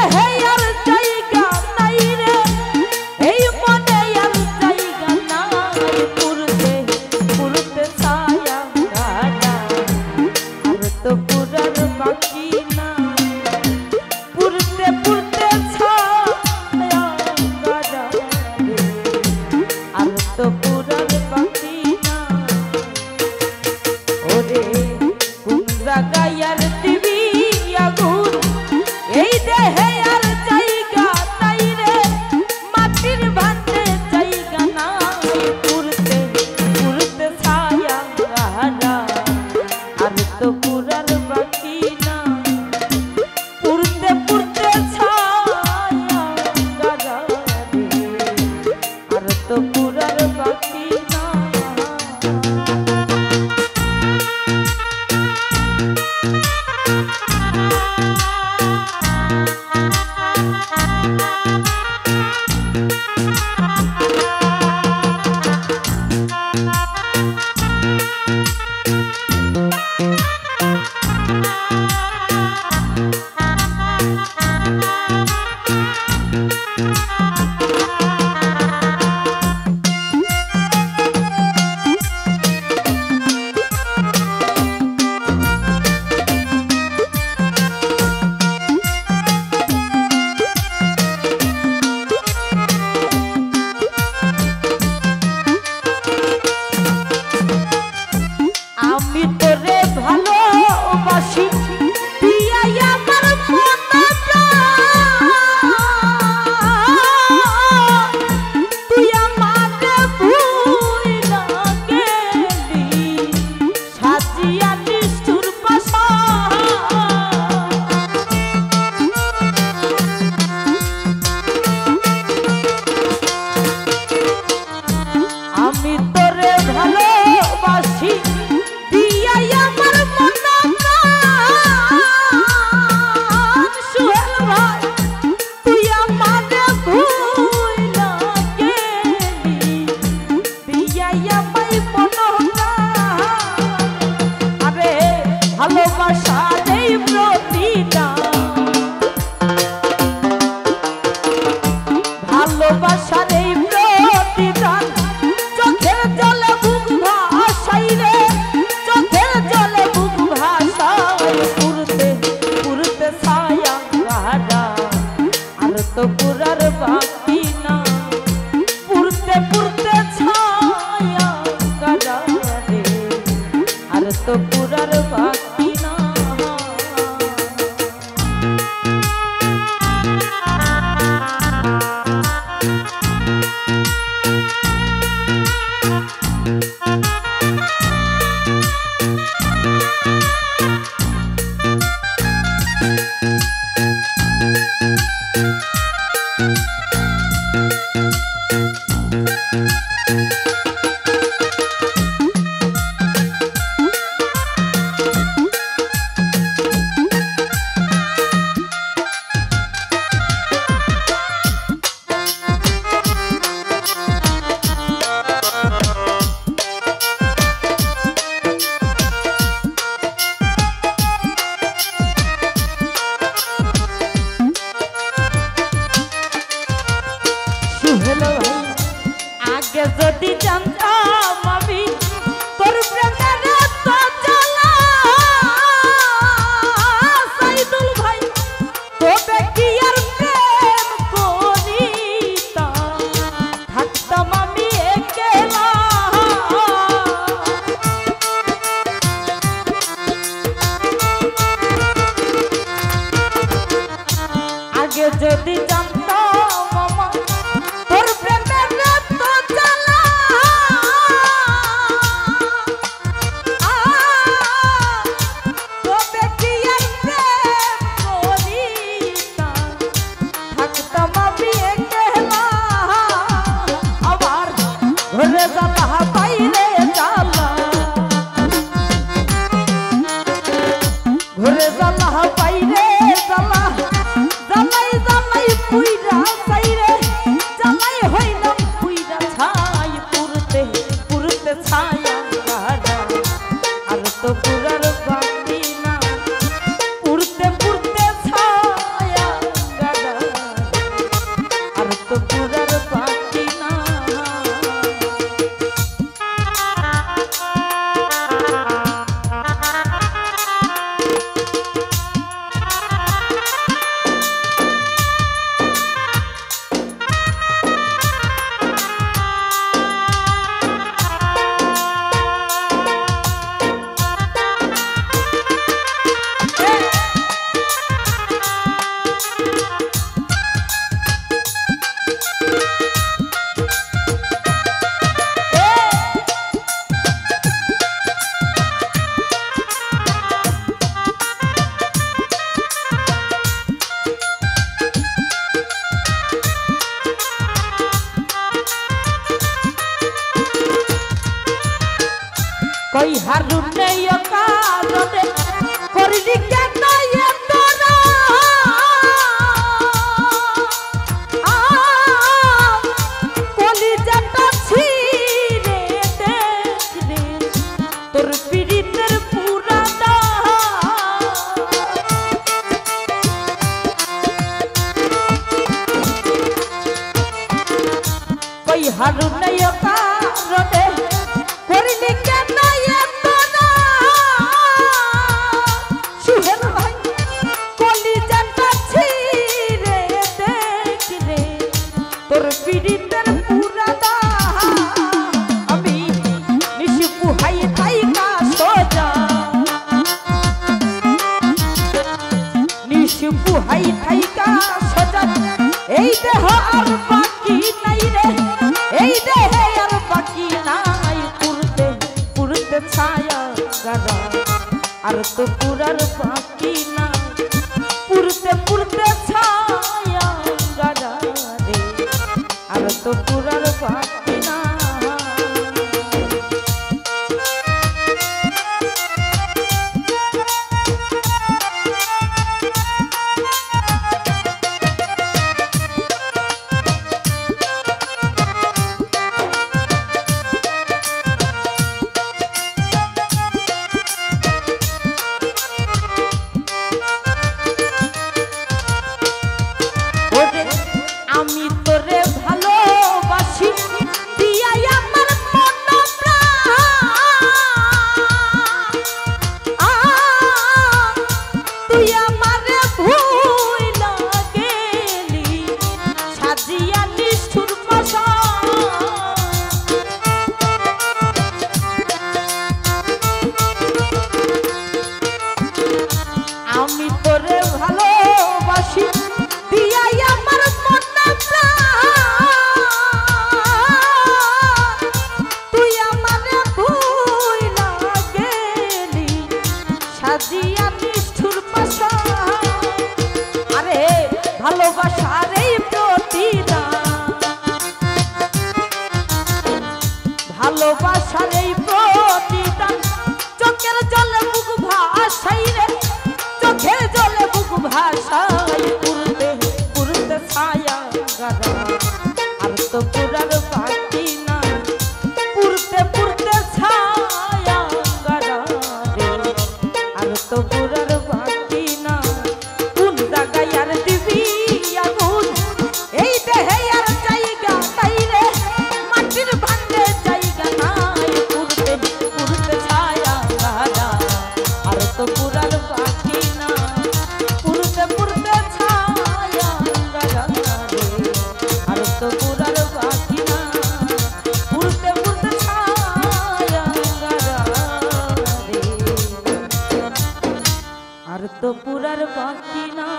দেহে আর জায়গা নাই রে, এই মনে আর জায়গা নাই, পুরতে পুরতে ছায়া গাড়া আর তো পুরার বাকি না, পুরতে পুরতে ছায়া গাড়া রে আর তো পুরার বাকি না। ওরে কোন জায়গায় আর দিবি আগুন, এই দেহে আর জায়গা নাই রে, মাটির ভাতে জায়গা নাই, পুরতে পুরতে ছায়া গাড়া আর তো পুরার বাকি না, পুরতে পুরতে ছায়া গাড়া রে আর তো পুরার বাকি না। আমি তোরে ভালোবাসি দিয়াই আমার মনটা, তুই আমারে ভুইলা গেলি সাজিয়া নিষ্ঠুর পাশা, আমি তোরে ভালোবাসি দিয়াই আমার মনটা, সোহেল ভাই তুই আমারে ভুইলা গেলি দিয়াই আমায় মনটা, আরে ভালোবাসার এই প্রতিদান, ভালোবাসার এই প্রতিদান, চোখের জলে বুক ভাসাই রে, চোখের জলে বুক ভাসাই, পুরতে পুরতে ছায়া গাড়া আর তো পুরার বাকি না, পুরতে পুরতে ছায়া গাড়া রে আর তো পুরার বাকি না। সোহেল ভাই আগে যদি জানতাম আমি তোর প্রেমের এত জ্বালা, সাইদুল ভাই তবে কি আর প্রেম করিতাম, থাকতাম আমি একলা, আগে যদি জানতাম আমার তোর প্রেমের এত জ্বালা, তবে কি আর প্রেম করিতাম, থাকতাম আমি একলা, আবার ঘরে জ্বালা বাইরে জ্বালা, ঘরে জ্বালা বাইরে জ্বালা, জ্বালাই জ্বালাই হারুন নেই কারণে করলি কেন তোরা কলিজাটা ছিঁড়ে দেখলে তোর পীড়িতের পুরানা কই হারুন নেই কারণে করলি কেন তোরা সুহেল ভাই কলিজাটা ছিঁড়ে দেখলে তোর পীড়িতের পুরানা আমি নিশিপু হাই থাইকা সোজা নিশিপু হাই থাইকা সোজা এই দেহ আর বাকি নাই রে এই দেহে আর বাকি নাই পুরতে পুরতে ছায়া গারা আর তো পুরার বাকি না পুরতে পুরতে ছায়া গারা রে আর তো পুরার বাকি না আমি তোরে ভালোবাসি দিয়াই আমার মন প্রাণ তুই আমারে ভুইলা গেলি সাজিয়া নিষ্ঠুর ভাষা আমি তোরে ভালোবাসি দিয়াই আমার তুই আমারে ভুইলা গেলি সাজিয়া নিষ্ঠুর পাশা আরে ভালোবাসার এই প্রতিদান ভালোবাসার এই প্রতিদান চোখের জলে বুক ভাসাই রে চোখের জলে বুক ভাসাই পুরতে পুরতে ছায়া গারা আর তো পুরার বাকি না পুরতে পুরতে ছায়া গারা রে আর তো পুরার বাকি না কোন জায়গায় আর দিবি আগুন এই দেহে আর জায়গা তাই রে মাটির ভাঙে জায়গা নাই পুরতে পুরতে ছায়া গারা আর তো পুরার বাকি না পুরতে পুরতে ছায়া গারা রে আর তো পুরার বাকি না পুরতে পুরতে ছায়া গারা রে আর তো পুরার বাকি না।